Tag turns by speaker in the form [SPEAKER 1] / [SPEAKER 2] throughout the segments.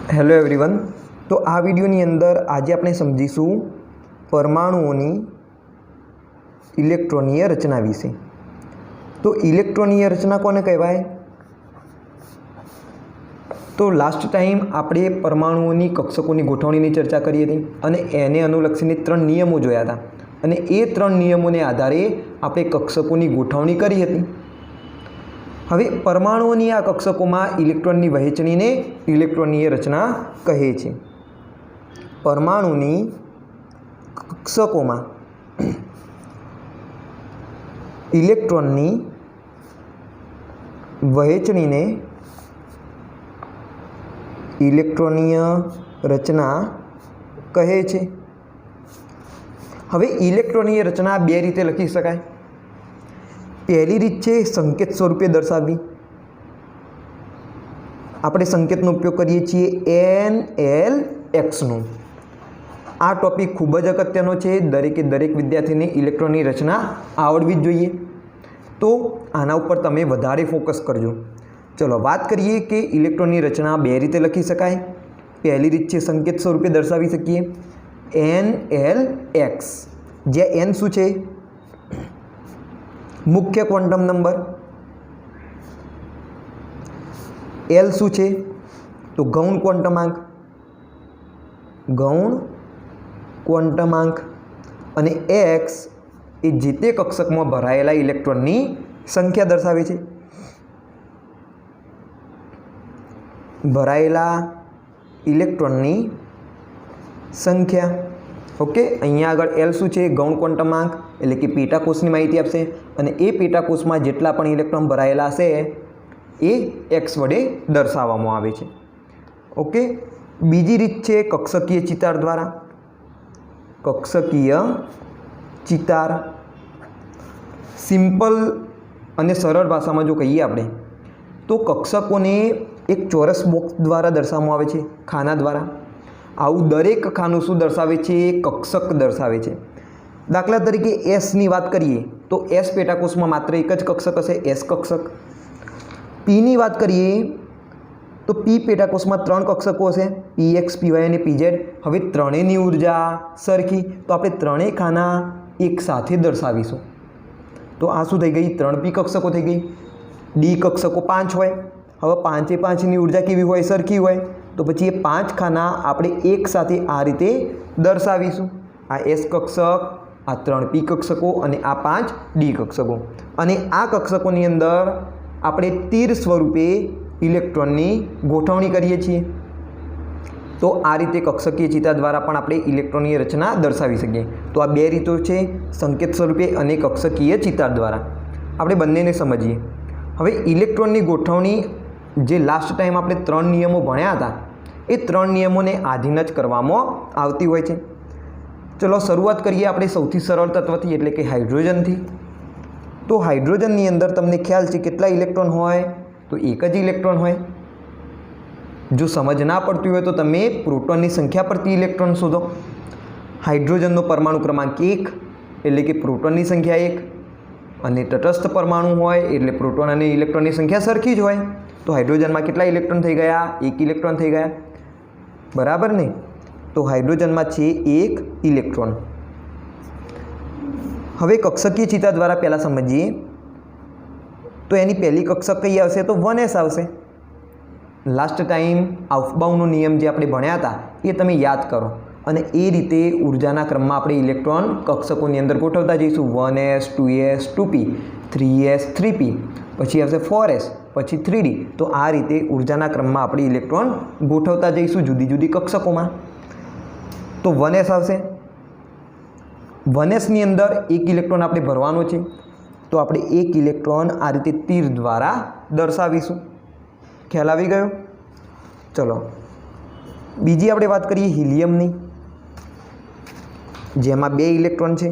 [SPEAKER 1] Hello everyone. तो आ विडियोनी अंदर आज આપણે સમજીશું પરમાણુઓની ઇલેક્ટ્રોનીય રચના વિશે। તો ઇલેક્ટ્રોનીય રચના કોને કહેવાય? તો લાસ્ટ ટાઈમ આપણે પરમાણુઓની કક્ષકોની ગોઠવણીની ચર્ચા કરી હતી અને એને અનુલક્ષીને ત્રણ નિયમો જોયા હતા અને એ ત્રણ નિયમોને આધારે આપણે કક્ષકોની ગોઠવણી કરી હતી। હવે પરમાણુઓની આ કક્ષકોમાં ઇલેક્ટ્રોનની વહેંચણીને ઇલેક્ટ્રોનીય રચના કહે છે। પરમાણુની કક્ષકોમાં ઇલેક્ટ્રોનની વહેંચણીને ઇલેક્ટ્રોનીય રચના કહે છે। હવે ઇલેક્ટ્રોનીય રચના બે રીતે લખી શકાય। पहली रीत है संकेत स्वरूपे दर्शावी। આપણે સંકેતનો ઉપયોગ કરીએ છીએ NLX નો। આ ટોપિક ખૂબ જ અગત્યનો છે, દરેકે દરેક વિદ્યાર્થીને ઇલેક્ટ્રોનની રચના આવડવી જ જોઈએ। તો આના ઉપર તમે વધારે ફોકસ કરજો। ચલો વાત કરીએ કે ઇલેક્ટ્રોનની રચના બે રીતે લખી શકાય। પહેલી રીત છે સંકેત સ્વરૂપે દર્શાવી શકીએ NLX, જ્યાં N શું છે? मुख्य क्वांटम नंबर। एल शू है तो गौण क्वांटमांक, गौण क्वांटमांक अने एक्स ए जीते कक्षक में भरायेला इलेक्ट्रॉन की संख्या दर्शावे छे। भरायेला इलेक्ट्रॉन की संख्या। ओके, अहींया आगळ एल शू है? गौण क्वांटमांक एटले कि पेटाकोषनी माहिती आपशे अने ए पेटाकोषमां जेटला पण इलेक्ट्रॉन भरायेला हशे ए एक्स वडे दर्शाववामां आवे छे। ओके, बीजी रीत छे कक्षकीय चितार द्वारा। कक्षकीय चितार सिम्पल अने सरल भाषामां जो कहीए आपणे तो कक्षकोने एक चौरस बॉक्स द्वारा दर्शाववामां आवे छे, खाना द्वारा। आવું દરેક ખાનું શું દર્શાવે છે? કક્ષક દર્શાવે છે। દાખલા તરીકે એસની વાત કરીએ તો એસ પેટાકોષમાં માત્ર એક જ કક્ષક હશે, એસ કક્ષક। પીની વાત કરીએ તો પી પેટાકોષમાં ત્રણ કક્ષકો હશે, પીએક્સ, પીવાય અને પીઝેડ। હવે ત્રણેયની ઉર્જા સરખી, તો આપણે ત્રણેય ખાના એક સાથે દર્શાવીશું। તો આ શું થઈ ગઈ? 3p કક્ષકો થઈ ગઈ। ડી કક્ષકો 5 હોય। હવે 5 એ 5ની ઉર્જા કેવી હોય? સરખી હોય। तो पछी ये 5 खाना आपणे एक साथे आ रीते दर्शावीशुं। आ एस कक्षक, आ 3p कक्षको अने आ 5 डी कक्षको। अने आ कक्षकोनी अंदर आपणे तीर स्वरूपे इलेक्ट्रॉननी गोठवणी करीए छीए। तो आ रीते कक्षकीय चिता द्वारा पण आपणे इलेक्ट्रॉननी रचना दर्शावी शकीए। तो आ बे रीतो छे, संकेत स्वरूपे अने कक्षकीय चिता द्वारा। आपणे बंनेने समजीए। हवे इलेक्ट्रॉननी गोठवणी जे लास्ट टाइम आपणे 3 नियमों भण्या हता ए 3 नियमों ने आधीन ज करवामां आवती होय छे। चलो शुरुआत करिए आपणे सौथी सरल तत्वथी एटले के हाइड्रोजन थी। तो हाइड्रोजननी अंदर तमने ख्याल छे केटला इलेक्ट्रॉन होय? तो एक ज इलेक्ट्रॉन होय। जो समझ ना पड़ती होय तो तमे प्रोटॉननी संख्या परथी इलेक्ट्रॉन शोधो। हाइड्रोजननो परमाणु क्रमांक 1 एटले के प्रोटॉननी संख्या 1 अने तटस्थ परमाणु होय एटले प्रोटॉन अने इलेक्ट्रॉननी संख्या सरखी ज होय। तो हाइड्रोजन में केटला इलेक्ट्रॉन थई गया? 1 इलेक्ट्रॉन थई गया, बराबर ने? तो हाइड्रोजन में छे 1 इलेक्ट्रॉन। हवे कक्षकीय चिता द्वारा पहला समझिए। तो एनी पहली कक्षक कई आवशे? तो 1s आवशे। लास्ट टाइम ऑफबाउनो नियम जे आपणे भण्या हता ए तमे याद करो अने ए रीते ऊर्जाना क्रममां आपणे इलेक्ट्रॉन कक्षकोनी अंदर गोठवता जईशुं। 1s 2s 2p 3s 3p पछी आवशे 4s पछी 3d। तो आ रीते ऊर्जाना क्रममां आपणे इलेक्ट्रॉन गोठवता जईशुं जुदी जुदी कक्षकोमां। तो 1s आवशे। 1s नी अंदर 1 इलेक्ट्रॉन आपणे भरवानो छे। तो आपणे 1 इलेक्ट्रॉन आ रीते तीर द्वारा दर्शावीशुं। ख्याल आवी गयो? चलो बीजी आपणे वात करीए हीलियमनी, जेमां 2 इलेक्ट्रॉन छे।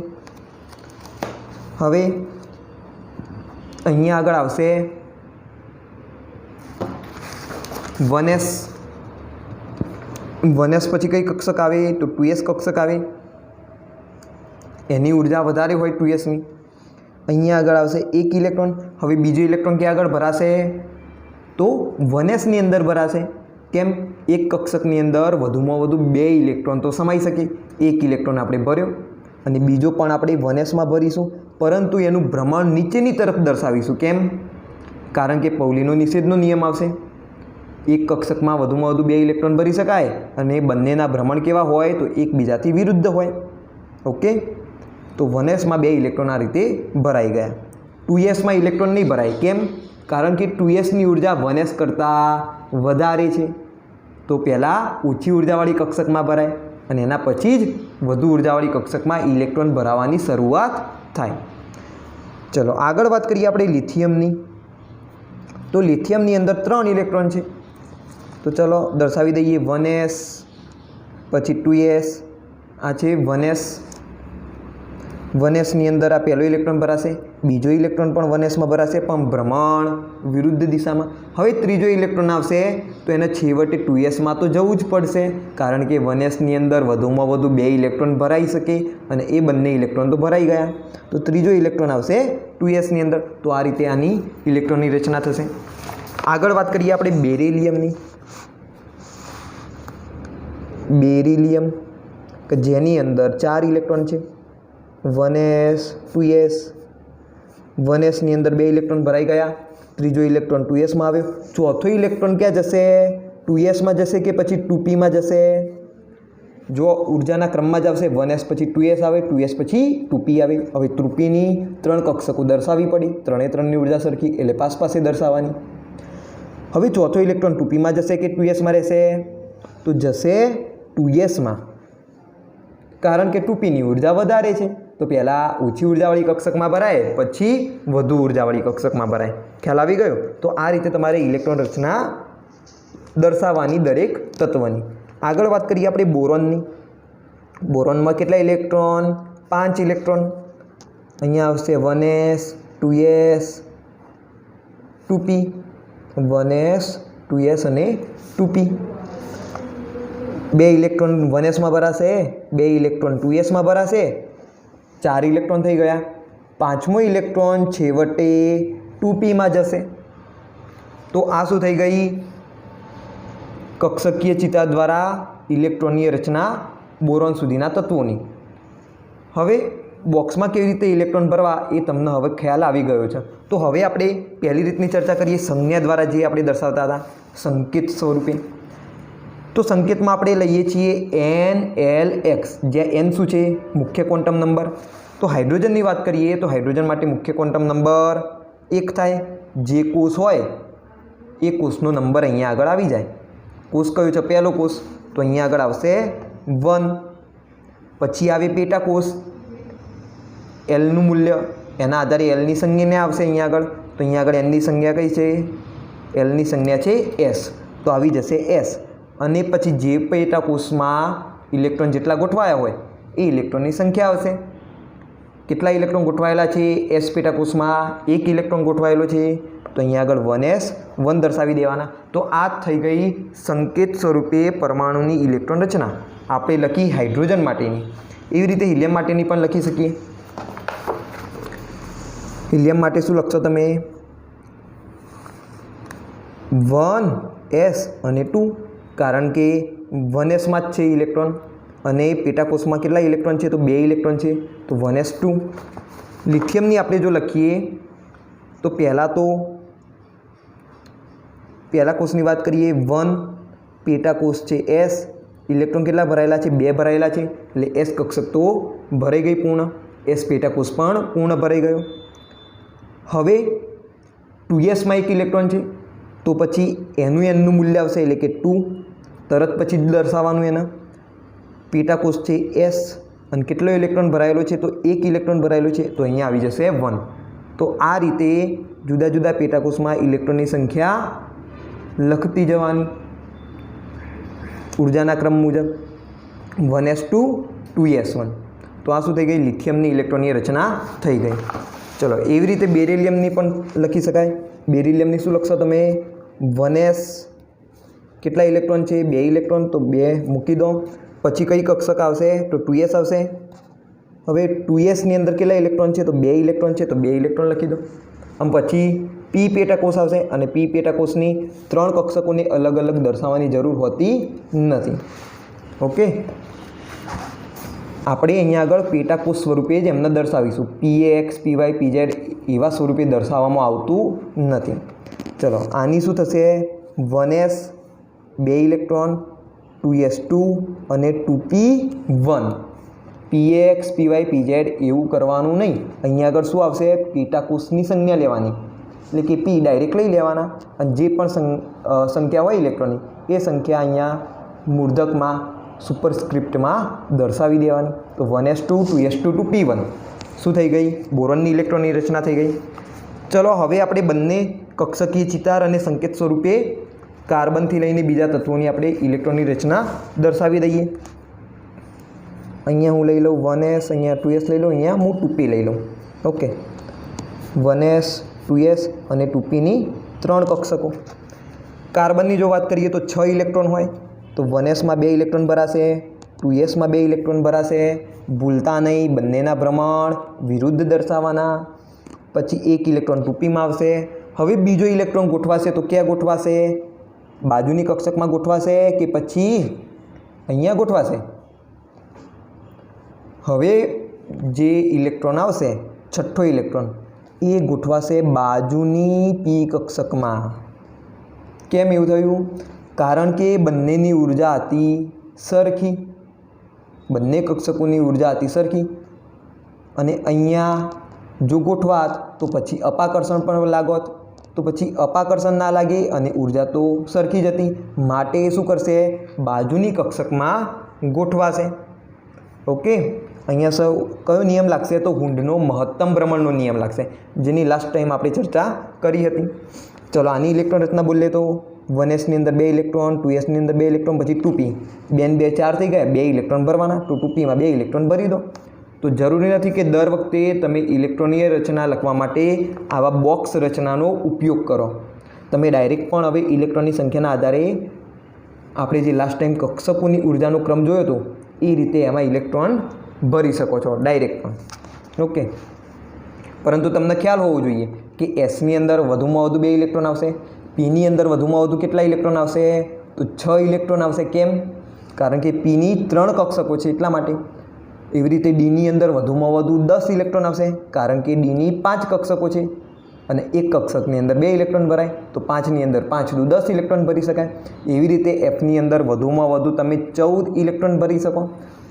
[SPEAKER 1] हवे अहींया आगळ आवशे 1s। 1s पछी कई कक्षक आवे? तो 2s कक्षक आवे। एनी ऊर्जा वधारे होय 2s नी। अहींया आगळ आवशे 1 इलेक्ट्रॉन। हवे बीजो इलेक्ट्रॉन क्या आगळ भराशे? तो 1s नी अंदर भराशे। केम? એક કક્ષકની અંદર વધુમાં વધુ 2 ઇલેક્ટ્રોન તો સમાઈ શકે. એક ઇલેક્ટ્રોન આપણે ભર્યો અને બીજો પણ આપણે 1sમાં ભરીશું, પરંતુ એનું ભ્રમણ નીચેની તરફ દર્શાવીશું. કેમ? કારણ કે પૌલીનો નિષેધનો નિયમ આવશે. એક કક્ષકમાં વધુમાં વધુ 2 ઇલેક્ટ્રોન ભરી શકાય અને બંનેના ભ્રમણ કેવા હોય તો એકબીજાથી વિરુદ્ધ હોય. ઓકે, તો 1sમાં 2 ઇલેક્ટ્રોન આ રીતે ભરાઈ ગયા. 2sમાં ઇલેક્ટ્રોન નહીં ભરાય. કેમ? કારણ કે 2sની ઉર્જા 1s કરતાં વધારે છે. તો પહેલાં ઓછી ઉર્જાવાળી કક્ષકમાં ભરાય અને એના પછી જ વધુ ઉર્જાવાળી કક્ષકમાં ઇલેક્ટ્રોન ભરાવાની શરૂઆત થાય. ચલો આગળ વાત કરીએ આપણે લિથિયમની. તો લિથિયમની અંદર 3 ઇલેક્ટ્રોન છે. તો ચલો દર્શાવી દઈએ. 1s, પછી 2s, આ છે 1s. 1sની અંદર આ પહેલો ઇલેક્ટ્રોન ભરાશે, બીજો ઇલેક્ટ્રોન પણ 1sમાં ભરાશે પણ ભ્રમણ વિરુદ્ધ દિશામાં. હવે ત્રીજો ઇલેક્ટ્રોન આવશે તો એને છેવટે 2sમાં તો જવું જ પડશે, કારણ કે 1sની અંદર વધુમાં વધુ 2 ઇલેક્ટ્રોન ભરાઈ શકે અને એ બંને ઇલેક્ટ્રોન તો ભરાઈ ગયા. તો ત્રીજો ઇલેક્ટ્રોન આવશે 2sની અંદર. તો આ રીતે આની ઇલેક્ટ્રોનની રચના થશે. આગળ વાત કરીએ આપણે બેરિલિયમની. બેરિલિયમ કે જેની અંદર 4 ઇલેક્ટ્રોન છે. 1s, 2s. 1sની અંદર 2 ઇલેક્ટ્રોન ભરાઈ ગયા, ત્રીજો ઇલેક્ટ્રોન 2sમાં આવ્યો. ચોથો ઇલેક્ટ્રોન ક્યાં જશે? 2sમાં જશે કે પછી 2pમાં જશે? જો ઉર્જાના ક્રમમાં જ આવશે. 1s પછી 2s આવે, 2s પછી 2p આવે. હવે 2pની 3 કક્ષકો દર્શાવવી પડી, 3ની ઉર્જા સરખી એટલે પાસે દર્શાવવાની. હવે ચોથો ઇલેક્ટ્રોન 2pમાં જશે કે 2sમાં રહેશે? તો જશે 2sમાં, કારણ કે 2pની ઉર્જા વધારે છે. તો પહેલાં ઓછી ઉર્જાવાળી કક્ષકમાં ભરાય, પછી વધુ ઉર્જાવાળી કક્ષકમાં ભરાય. ખ્યાલ આવી ગયો? તો આ રીતે તમારે ઇલેક્ટ્રોન રચના દર્શાવવાની દરેક તત્વની. આગળ વાત કરીએ આપણે બોરોનની. બોરોનમાં કેટલા ઇલેક્ટ્રોન? 5 ઇલેક્ટ્રોન. અહીંયા આવશે 1s, 2s, 2p. 1s, 2s અને 2p. 2 ઇલેક્ટ્રોન 1sમાં ભરાશે, 2 ઇલેક્ટ્રોન 2sમાં ભરાશે, 4 ઇલેક્ટ્રોન થઈ ગયા. 5મો ઇલેક્ટ્રોન છેવટે 2pમાં જશે. તો આ શું થઈ ગઈ? કક્ષકીય ચિતા દ્વારા ઇલેક્ટ્રોનની રચના બોરોન સુધીના તત્વોની. હવે બોક્સમાં કેવી રીતે ઇલેક્ટ્રોન ભરવા એ તમને હવે ખ્યાલ આવી ગયો છે. તો હવે આપણે પહેલી રીતની ચર્ચા કરીએ, સંજ્ઞા દ્વારા જે આપણે દર્શાવતા હતા સંકેત સ્વરૂપે. તો સંકેતમાં આપણે લઈએ છીએ NLX, જ્યાં n શું છે? મુખ્ય ક્વોન્ટમ નંબર. તો હાઇડ્રોજનની વાત કરીએ તો હાઇડ્રોજન માટે મુખ્ય ક્વોન્ટમ નંબર 1 થાય. જે કોષ હોય એ કોષનો નંબર અહીંયા આગળ આવી જાય. કોષ કયો છે? પહેલો કોષ. તો અહીંયા આગળ આવશે 1. પછી આવે પેટા કોષ. Lનું મૂલ્ય એના આધારે Lની સંજ્ઞા આવશે અહીંયા આગળ. તો અહીંયા આગળ Nની સંજ્ઞા કઈ છે? Lની સંજ્ઞા છે S. તો આવી જશે S. અને પછી જે પેટા કોષમાં ઇલેક્ટ્રોન જેટલા ગોઠવાયા હોય એ ઇલેક્ટ્રોનની સંખ્યા આવશે. કેટલા ઇલેક્ટ્રોન ગોઠવાયેલા છે? S પેટા કોષમાં 1 ઇલેક્ટ્રોન ગોઠવાયેલો છે. તો અહીંયા આગળ 1s 1 દર્શાવી દેવાના. તો આ થઈ ગઈ સંકેત સ્વરૂપે પરમાણુની ઇલેક્ટ્રોન રચના. આપણે લખી હાઇડ્રોજન માટેની, એવી રીતે હિલિયમ માટેની પણ લખી શકીએ. હિલિયમ માટે શું લખશો તમે? 1s અને 2, કારણ કે 1sમાં જ છે ઇલેક્ટ્રોન અને પેટાકોષમાં કેટલા ઇલેક્ટ્રોન છે? તો 2 ઇલેક્ટ્રોન છે. તો 1s2. લિથિયમની આપણે જો લખીએ તો પહેલા કોષની વાત કરીએ. 1 પેટાકોષ છે S, ઇલેક્ટ્રોન કેટલા ભરાયેલા છે? 2 ભરાયેલા છે. એટલે S કક્ષક તો ભરાઈ ગઈ પૂર્ણ. S પેટાકોષ પણ પૂર્ણ ભરાઈ ગયો. હવે 2sમાં 1 ઇલેક્ટ્રોન છે તો પછી Nનું મૂલ્ય આવશે એટલે કે 2. તરત પછી જ દર્શાવવાનું એના. પેટાકોષ છે S અને કેટલો ઇલેક્ટ્રોન ભરાયેલો છે? તો 1 ઇલેક્ટ્રોન ભરાયેલો છે. તો અહીંયા આવી જશે 1. તો આ રીતે જુદા જુદા પેટાકોષમાં ઇલેક્ટ્રોનની સંખ્યા લખતી જવાની ઉર્જાના ક્રમ મુજબ. 1s2, 2s1. તો આ શું થઈ ગઈ? લિથિયમની ઇલેક્ટ્રોનની રચના થઈ ગઈ. ચલો એવી રીતે બેરિલિયમની પણ લખી શકાય. બેરિલિયમની શું લખશો તમે? 1s કેટલા ઇલેક્ટ્રોન છે? 2 ઇલેક્ટ્રોન. તો 2 મૂકી દો. પછી કઈ કક્ષક આવશે? તો 2s આવશે. હવે 2sની અંદર કેટલા ઇલેક્ટ્રોન છે? તો 2 ઇલેક્ટ્રોન છે. તો 2 ઇલેક્ટ્રોન લખી દો. આમ પછી પી પેટાકોષ આવશે અને પી પેટાકોષની 3 કક્ષકોને અલગ અલગ દર્શાવવાની જરૂર હોતી નથી. ઓકે, આપણે અહીંયા આગળ પેટાકોષ સ્વરૂપે જ એમને દર્શાવીશું. પીએક્સ, પીવાય, પીઝેડ એવા સ્વરૂપે દર્શાવવામાં આવતું નથી. ચલો, આની શું થશે? 1s 2 ઇલેક્ટ્રોન, 2s2 અને 2p1. પીએક્સ, પીવાય, પીઝેડ એવું કરવાનું નહીં. અહીંયા આગળ શું આવશે? પેટાકોષની સંજ્ઞા લેવાની, એટલે કે પી ડાયરેક્ટ લઈ લેવાના અને જે પણ સંખ્યા હોય ઇલેક્ટ્રોનની એ સંખ્યા અહીંયા મૂર્ધકમાં સુપરસ્ક્રિપ્ટમાં દર્શાવી દેવાની. તો 1s2 2s2 2p1 શું થઈ ગઈ? બોરોનની ઇલેક્ટ્રોનની રચના થઈ ગઈ. ચલો, હવે આપણે બંને કક્ષકીય ચિતાર અને સંકેત સ્વરૂપે કાર્બનથી લઈને બીજા તત્વોની આપણે ઇલેક્ટ્રોનની રચના દર્શાવી દઈએ. અહીંયા હું લઈ લઉં 1s, અહીંયા 2s લઈ લઉં, અહીંયા હું 2p લઈ લઉં. ઓકે, 1s 2s અને 2pની 3 કક્ષકો. કાર્બનની જો વાત કરીએ તો 6 ઇલેક્ટ્રોન હોય તો 1sમાં 2 ઇલેક્ટ્રોન ભરાશે, 2sમાં 2 ઇલેક્ટ્રોન ભરાશે. ભૂલતા નહીં, બંનેના ભ્રમણ વિરુદ્ધ દર્શાવવાના. પછી 1 ઇલેક્ટ્રોન 2pમાં આવશે. હવે બીજો ઇલેક્ટ્રોન ગોઠવાશે તો ક્યાં ગોઠવાશે? બાજુની કક્ષકમાં ગોઠવાશે કે પછી અહીંયા ગોઠવાશે? હવે જે ઇલેક્ટ્રોન આવશે, છઠ્ઠો ઇલેક્ટ્રોન, એ ગોઠવાશે બાજુની પી કક્ષકમાં. કેમ એવું થયું? કારણ કે બંનેની ઉર્જા હતી સરખી, બંને કક્ષકોની ઉર્જા હતી સરખી. અને અહીંયા જો ગોઠવાત તો પછી અપાકર્ષણ પણ લાગોત, તો પછી અપાકર્ષણ ના લાગે અને ઉર્જા તો સરખી જ હતી. માટે શું કરશે? બાજુની કક્ષકમાં ગોઠવાશે. ઓકે, અહીંયા સૌ કયો નિયમ લાગશે? તો હુન્ડનો મહત્તમ ભ્રમણનો નિયમ લાગશે, જેની લાસ્ટ ટાઈમ આપણે ચર્ચા કરી હતી. ચલો, આની ઇલેક્ટ્રોન રચના બોલીએ તો 1sની અંદર 2 ઇલેક્ટ્રોન, 2sની અંદર 2 ઇલેક્ટ્રોન, પછી 2p. 2 ને 2 4 થઈ ગયા, 2 ઇલેક્ટ્રોન ભરવાના. તો 2pમાં 2 ઇલેક્ટ્રોન ભરી દો. તો જરૂરી નથી કે દર વખતે તમે ઇલેક્ટ્રોનીય રચના લખવા માટે આવા બોક્સ રચનાનો ઉપયોગ કરો. તમે ડાયરેક્ટ પણ હવે ઇલેક્ટ્રોનની સંખ્યાના આધારે આપણે જે લાસ્ટ ટાઈમ કક્ષકોની ઉર્જાનો ક્રમ જોયો હતો એ રીતે એમાં ઇલેક્ટ્રોન ભરી શકો છો ડાયરેક્ટ પણ. ઓકે, પરંતુ તમને ખ્યાલ હોવો જોઈએ કે એસની અંદર વધુમાં વધુ 2 ઇલેક્ટ્રોન આવશે, પીની અંદર વધુમાં વધુ કેટલા ઇલેક્ટ્રોન આવશે? તો 6 ઇલેક્ટ્રોન આવશે. કેમ? કારણ કે પીની 3 કક્ષકો છે એટલા માટે. એવી રીતે ડીની અંદર વધુમાં વધુ 10 ઇલેક્ટ્રોન આવશે, કારણ કે ડીની 5 કક્ષકો છે અને એક કક્ષકની અંદર 2 ઇલેક્ટ્રોન ભરાય, તો 5ની અંદર 5 દુ 10 ઇલેક્ટ્રોન ભરી શકાય. એવી રીતે એફની અંદર વધુમાં વધુ તમે 14 ઇલેક્ટ્રોન ભરી શકો.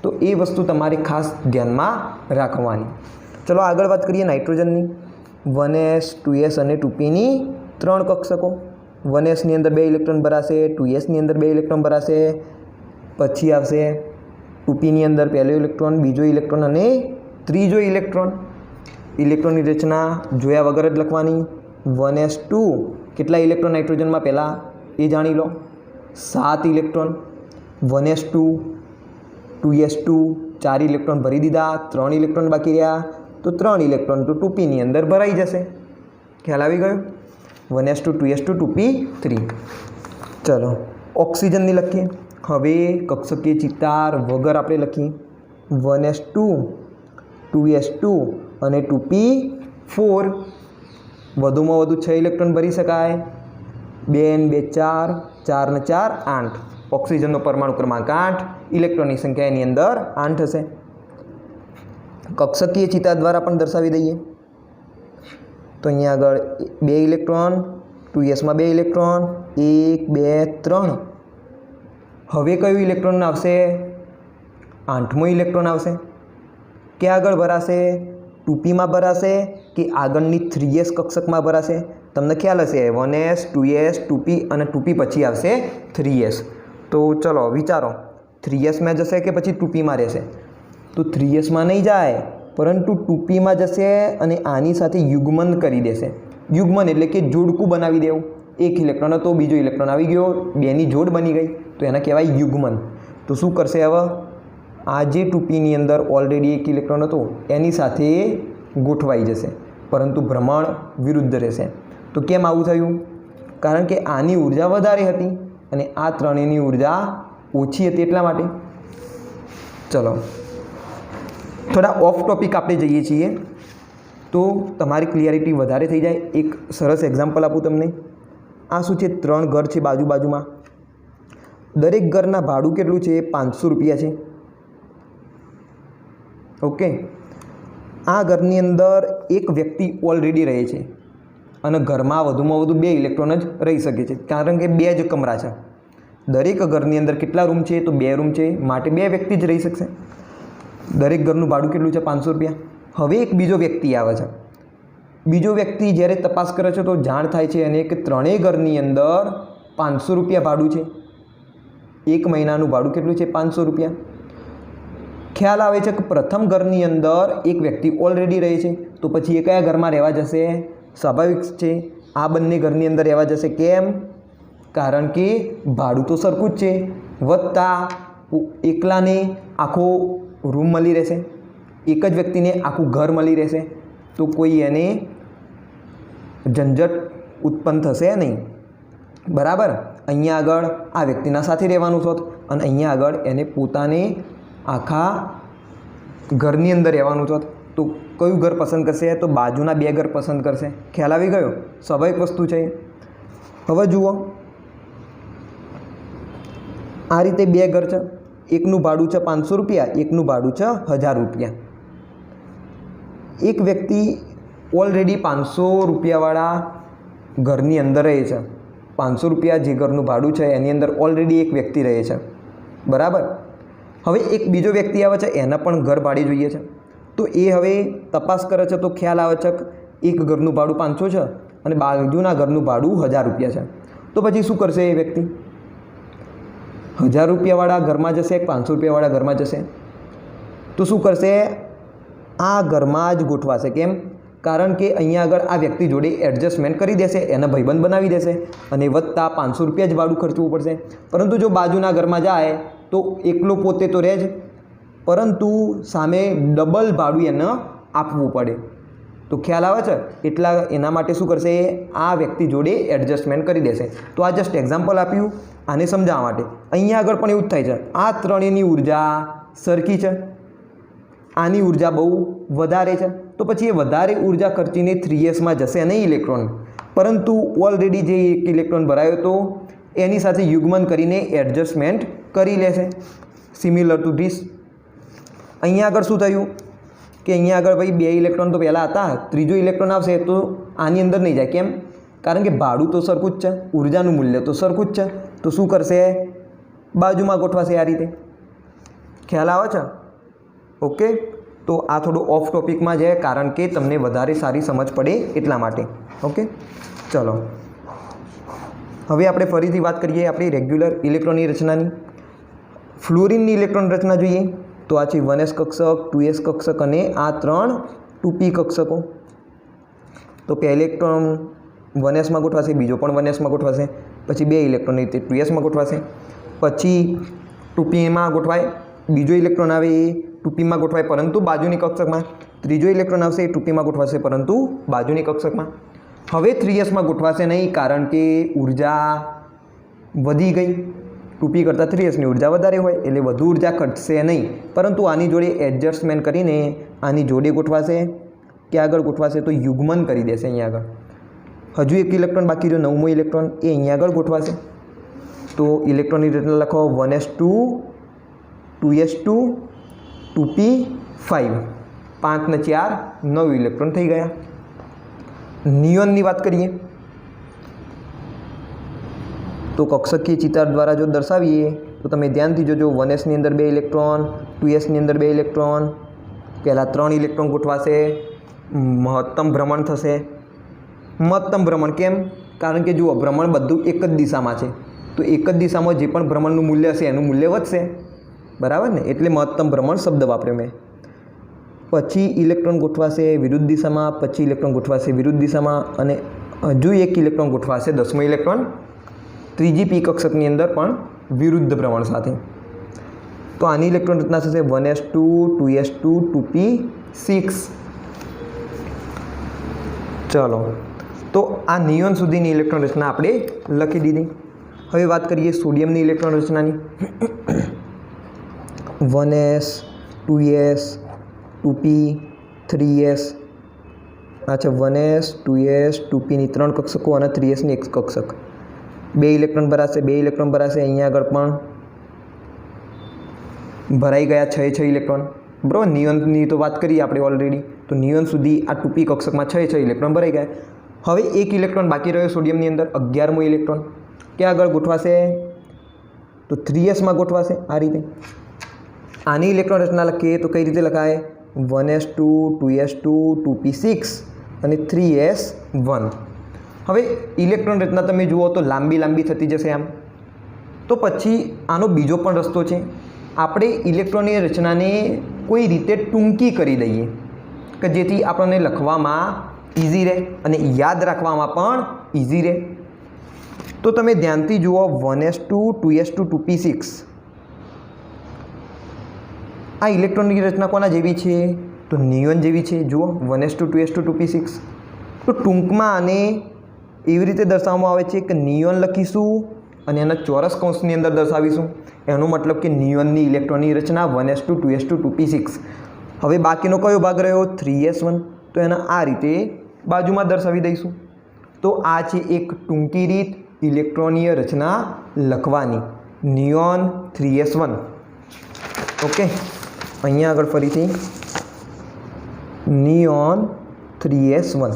[SPEAKER 1] તો એ વસ્તુ તમારે ખાસ ધ્યાનમાં રાખવાની. ચલો, આગળ વાત કરીએ નાઇટ્રોજનની. 1s 2s અને 2pની 3 કક્ષકો. 1sની અંદર 2 ઇલેક્ટ્રોન ભરાશે, 2sની અંદર 2 ઇલેક્ટ્રોન ભરાશે. પછી આવશે 2pની અંદર પહેલો ઇલેક્ટ્રોન, બીજો ઇલેક્ટ્રોન અને ત્રીજો ઇલેક્ટ્રોન. ઇલેક્ટ્રોનની રચના જોયા વગર જ લખવાની. 1s2 કેટલા ઇલેક્ટ્રોન નાઇટ્રોજનમાં પહેલાં એ જાણી લો, 7 ઇલેક્ટ્રોન. 1s2 2s2 4 ઇલેક્ટ્રોન ભરી દીધા, 3 ઇલેક્ટ્રોન બાકી રહ્યા, તો 3 ઇલેક્ટ્રોન તો 2pની અંદર ભરાઈ જશે. ખ્યાલ આવી ગયો? 1s2 2s2 2p3. ચલો, ઓક્સિજનની લખીએ. હવે કક્ષકીય ચિતાર વગર આપણે લખીએ 1s2 2s2 અને 2p4. વધુમાં વધુ 6 ઇલેક્ટ્રોન ભરી શકાય. 2 ને 2 4, 4 ને 4 8. ઓક્સિજનનો પરમાણુ ક્રમાંક 8, ઇલેક્ટ્રોનની સંખ્યા એની અંદર 8 હશે. કક્ષકીય ચિતાર દ્વારા પણ દર્શાવી દઈએ. તો અહીંયા આગળ 2 ઇલેક્ટ્રોન, 2sમાં 2 ઇલેક્ટ્રોન, 1 2 3. હવે કયું ઇલેક્ટ્રોન આવશે? 8મો ઇલેક્ટ્રોન આવશે. ક્યાં આગળ ભરાશે? 2pમાં ભરાશે કે આગળની 3s કક્ષકમાં ભરાશે? તમને ખ્યાલ હશે 1s 2s 2p અને 2p પછી આવશે 3s. તો ચલો વિચારો, 3sમાં જશે કે પછી 2pમાં રહેશે? તો 3sમાં નહીં જાય, પરંતુ 2pમાં જશે અને આની સાથે યુગ્મન કરી દેશે. યુગ્મન એટલે કે જોડકું બનાવી દેવું. એક ઇલેક્ટ્રોન હતો, બીજો ઇલેક્ટ્રોન આવી ગયો, બેની જોડ બની ગઈ, તો એને કહેવાય યુગ્મન. તો શું કરશે હવે? આ જે 2pની અંદર ઓલરેડી એક ઇલેક્ટ્રોન હતો એની સાથે ગોઠવાઈ જશે, પરંતુ ભ્રમણ વિરુદ્ધ રહેશે. તો કેમ આવું થયું? કારણ કે આની ઉર્જા વધારે હતી અને આ ત્રણેયની ઉર્જા ઓછી હતી એટલા માટે. ચલો થોડા ઓફ ટોપિક આપણે જઈએ છીએ. તો તમારી ક્લિયરિટી વધારે થઈ જાય. એક સરસ એક્ઝામ્પલ આપું તમને. આ શું છે? 3 ઘર છે બાજુ બાજુમાં. દરેક ઘરના ભાડું કેટલું છે? 500 રૂપિયા છે. ઓકે. આ ઘરની અંદર એક વ્યક્તિ ઓલરેડી રહે છે અને ઘરમાં વધુમાં વધુ 2 ઇલેક્ટ્રોન જ રહી શકે છે, કારણ કે 2 જ કમરા છે. દરેક ઘરની અંદર કેટલા રૂમ છે? તો 2 રૂમ છે, માટે 2 વ્યક્તિ જ રહી શકશે. દરેક ઘરનું ભાડું કેટલું છે? 500 રૂપિયા. હવે એક બીજો વ્યક્તિ આવે છે. બીજો વ્યક્તિ જ્યારે તપાસ કરે છે તો જાણ થાય છે એને કે 3 ઘરની અંદર 500 રૂપિયા ભાડું છે. એક મહિનાનું ભાડું કેટલું છે? 500 રૂપિયા. ખ્યાલ આવે છે કે પ્રથમ ઘરની અંદર એક વ્યક્તિ ઓલરેડી રહે છે, તો પછી એ કયા ઘરમાં રહેવા જશે? સ્વાભાવિક છે, આ બંને ઘરની અંદર રહેવા જશે. કેમ? કારણ કે ભાડું તો સરખું જ છે, વત્તા એકલાને આખો રૂમ મળી રહેશે, એક જ વ્યક્તિને આખું ઘર મળી રહેશે, તો કોઈ એને ઝંઝટ ઉત્પન્ન થશે નહીં. બરાબર. અહીંયા આગળ આ વ્યક્તિના સાથે રહેવાનું છે અને અહીંયા આગળ એને પોતાને આખા ઘરની અંદર રહેવાનું છે, તો કયું ઘર પસંદ કરશે? તો બાજુના 2 ઘર પસંદ કરશે. ખ્યાલ આવી ગયો? સ્વાભાવિક વસ્તુ છે. હવે જુઓ, આ રીતે 2 ઘર છે. એકનું ભાડું છે 500 રૂપિયા, એકનું ભાડું છે 1000 રૂપિયા. એક વ્યક્તિ ઓલરેડી 500 રૂપિયાવાળા ઘરની અંદર રહે છે. 500 રૂપિયા જે ઘરનું ભાડું છે એની અંદર ઓલરેડી એક વ્યક્તિ રહે છે. બરાબર. હવે એક બીજો વ્યક્તિ આવે છે, એને પણ ઘર ભાડે જોઈએ છે. તો એ હવે તપાસ કરે છે તો ખ્યાલ આવે છે કે એક ઘરનું ભાડું 500 છે અને બાજુના ઘરનું ભાડું 1000 રૂપિયા છે. તો પછી શું કરશે એ વ્યક્તિ? 1000 રૂપિયાવાળા ઘરમાં જશે કે 500 રૂપિયાવાળા ઘરમાં જશે? તો શું કરશે? આ ઘરમાં જ ગોઠવાશે. કેમ? કારણ કે અહીંયા આગળ આ વ્યક્તિ જોડે એડજસ્ટમેન્ટ કરી દેશે, એને ભાઈબંધ બનાવી દેશે અને વત્તા 500 રૂપિયા જ ભાડું ખર્ચવું પડશે. પરંતુ જો બાજુના ઘરમાં જાય તો એકલો પોતે તો રહે જ, પરંતુ સામે ડબલ ભાડું એને આપવું પડે. તો ખ્યાલ આવે છે? એટલા એના માટે શું કરશે? આ વ્યક્તિ જોડે એડજસ્ટમેન્ટ કરી દેશે. તો આ જસ્ટ એક્ઝામ્પલ આપ્યું આને સમજાવવા માટે. અહીંયા આગળ પણ એવું જ થાય છે. આ ત્રણેયની ઉર્જા સરખી છે, આની ઉર્જા બહુ વધારે છે, તો પછી એ વધારે ઉર્જા ખર્ચીને 3sમાં જશે નહીં ઇલેક્ટ્રોન, પરંતુ ઓલરેડી જે એક ઇલેક્ટ્રોન ભરાયો હતો એની સાથે યુગ્મન કરીને એડજસ્ટમેન્ટ કરી લેશે. Similar two this. અહીંયા આગળ શું થયું કે અહીંયા આગળ ભાઈ 2 ઇલેક્ટ્રોન તો પહેલાં હતા, ત્રીજો ઇલેક્ટ્રોન આવશે તો આની અંદર નહીં જાય. કેમ? કારણ કે ભાડું તો સરખું જ છે, ઉર્જાનું મૂલ્ય તો સરખું જ છે. તો શું કરશે? બાજુમાં ગોઠવાશે આ રીતે. ખ્યાલ આવે છે? ઓકે. તો આ થોડું ઓફ ટોપિકમાં છે, કારણ કે તમને વધારે સારી સમજ પડે એટલા માટે. ઓકે, ચલો હવે આપણે ફરીથી વાત કરીએ આપણી રેગ્યુલર ઇલેક્ટ્રોનની રચનાની. ફ્લોરિનની ઇલેક્ટ્રોન રચના જોઈએ તો આ છે 1s કક્ષક, 2s કક્ષક અને આ 3 2p કક્ષકો. તો પહેલો ઇલેક્ટ્રોન 1sમાં ગોઠવાશે, બીજો પણ 1sમાં ગોઠવાશે, પછી 2 ઇલેક્ટ્રોન રીતે 2sમાં ગોઠવાશે, પછી 2pમાં ગોઠવાય, બીજો ઇલેક્ટ્રોન આવે એ 2pમાં ગોઠવાય પરંતુ બાજુની કક્ષકમાં, ત્રીજો ઇલેક્ટ્રોન આવશે એ 2pમાં ગોઠવાશે પરંતુ બાજુની કક્ષકમાં. હવે 3sમાં ગોઠવાશે નહીં, કારણ કે ઉર્જા વધી ગઈ. 2p કરતાં 3sની ઉર્જા વધારે હોય એટલે વધુ ઉર્જા ઘટશે નહીં, પરંતુ આની જોડે એડજસ્ટમેન્ટ કરીને આની જોડે ગોઠવાશે. કે આગળ ગોઠવાશે તો યુગ્મન કરી દેશે. અહીંયા આગળ હજુ એક ઇલેક્ટ્રોન બાકી રહ્યો, 9મો ઇલેક્ટ્રોન, એ અહીંયા આગળ ગોઠવાશે. તો ઇલેક્ટ્રોનની રચના લખો 1s2 2s2 2p5, 5 ને 4 9 ઇલેક્ટ્રોન થઈ ગયા. નિયોનની વાત કરીએ તો કક્ષકીય ચિતાર દ્વારા જો દર્શાવીએ તો તમે ધ્યાનથી જોજો. 1sની અંદર 2 ઇલેક્ટ્રોન, 2sની અંદર 2 ઇલેક્ટ્રોન, પહેલાં 3 ઇલેક્ટ્રોન ગોઠવાશે, મહત્તમ ભ્રમણ થશે. મહત્તમ ભ્રમણ કેમ? કારણ કે જુઓ ભ્રમણ બધું એક જ દિશામાં છે, તો એક જ દિશામાં જે પણ ભ્રમણનું મૂલ્ય હશે એનું મૂલ્ય વધશે. બરાબર ને? એટલે મહત્તમ ભ્રમણ શબ્દ વાપર્યો મેં. પછી ઇલેક્ટ્રોન ગોઠવાશે વિરુદ્ધ દિશામાં, પછી ઇલેક્ટ્રોન ગોઠવાશે વિરુદ્ધ દિશામાં અને હજુ એક ઇલેક્ટ્રોન ગોઠવાશે 10મો ઇલેક્ટ્રોન ત્રીજી પી કક્ષકની અંદર પણ વિરુદ્ધ ભ્રમણ સાથે. તો આની ઇલેક્ટ્રોન રચના થશે 1s2 2s2 2p6. ચલો, તો આ નિયોન સુધીની ઇલેક્ટ્રોન રચના આપણે લખી દીધી. હવે વાત કરીએ સોડિયમની ઇલેક્ટ્રોન રચનાની. 1s 2s 2p 3s આ છે 1s 2s 2pની 3 કક્ષકો અને 3sની 1 કક્ષક. 2 ઇલેક્ટ્રોન ભરાશે, 2 ઇલેક્ટ્રોન ભરાશે. અહીંયા આગળ પણ ભરાઈ ગયા 6 ઇલેક્ટ્રોન. બરાબર, નિયોનની તો વાત કરીએ આપણે ઓલરેડી. તો નિયોન સુધી આ 2p કક્ષકમાં 6 ઇલેક્ટ્રોન ભરાઈ ગયા. હવે 1 ઇલેક્ટ્રોન બાકી રહ્યો સોડિયમની અંદર, 11મો ઇલેક્ટ્રોન. ક્યાં આગળ ગોઠવાશે? તો 3sમાં ગોઠવાશે. આ રીતે આની ઇલેક્ટ્રોન રચના લખીએ તો કઈ રીતે લખાય? 1s2 2s2 2p6 અને 3s1. હવે ઇલેક્ટ્રોન રચના તમે જુઓ તો લાંબી થતી જશે આમ. તો પછી આનો બીજો પણ રસ્તો છે. આપણે ઇલેક્ટ્રોનની રચનાને કોઈ રીતે ટૂંકી કરી દઈએ કે જેથી આપણને લખવામાં ઇઝી રહે અને યાદ રાખવામાં પણ ઇઝી રહે. તો તમે ધ્યાનથી જુઓ 1s2 2s2 2p6 આ ઇલેક્ટ્રોનની રચના કોના જેવી છે? તો નિયોન જેવી છે. જુઓ 1s2 2s2 2p6. તો ટૂંકમાં આને એવી રીતે દર્શાવવામાં આવે છે કે નિયોન લખીશું અને એના ચોરસ કૌંસની અંદર દર્શાવીશું. એનો મતલબ કે નિયોનની ઇલેક્ટ્રોનની રચના 1s2 2s2 2p6. હવે બાકીનો કયો ભાગ રહ્યો? 3s1. તો એના આ રીતે બાજુમાં દર્શાવી દઈશું. તો આ છે એક ટૂંકી રીત ઇલેક્ટ્રોનીય રચના લખવાની, નિયોન 3s1. ઓકે, અહીંયા આગળ ફરીથી નિયોન 3s1.